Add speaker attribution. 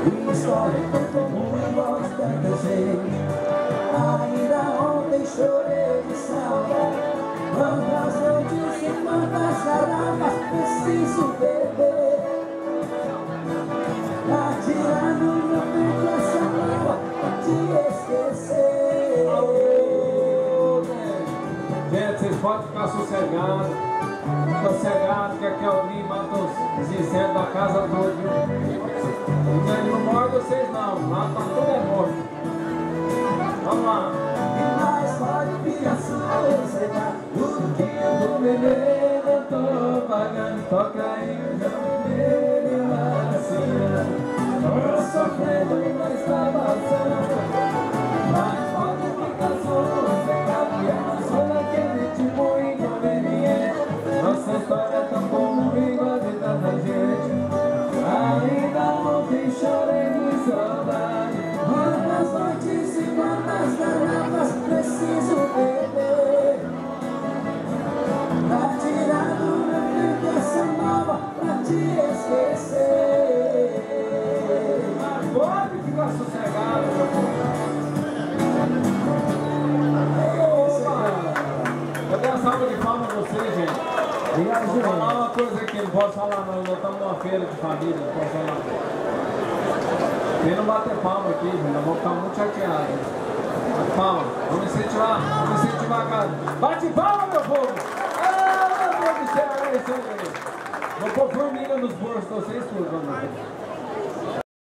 Speaker 1: História que todo mundo gosta da gente. Ainda ontem chorei de saudade. Quantas noites e quantas garrafas preciso beber pra tirar do meu peito essa mágoa, pra te esquecer.
Speaker 2: Gente, vocês podem ficar sossegados. Sossegado, que aqui é o Lima, mata os incêndios da casa toda, viu? Ele não morde vocês não, lá tá tudo morto. Vamos lá.
Speaker 1: E mais pode ficar sossegado, tudo que eu tô bebendo eu tô pagando. Toca aí o jogo dele, assim, tô sofrendo e não está passando. Mas pode ficar sossegado, que eu não sou daquele tipo inconveniente. Nossa história é tão boa, igual a vida da gente. Ainda ontem chorei de saudade. Quantas noites e quantas garrafas preciso beber pra tirar do meu peito essa mágoa, pra te esquecer.
Speaker 2: Mas pode ficar sossegado, meu povo. Eu dei uma salva de palmas pra vocês, gente.
Speaker 1: Obrigado,
Speaker 2: Vou falar uma coisa aqui, não posso falar não, nós estamos numa feira de família, não posso falar. Quem não bater palma aqui, nós vamos ficar muito chateados. Bate palma, vamos incentivar a casa. Bate palma, meu povo! Ah, meu Deus do céu, é isso aí. Vou pôr formiga nos bolsos de vocês tudo, vamos.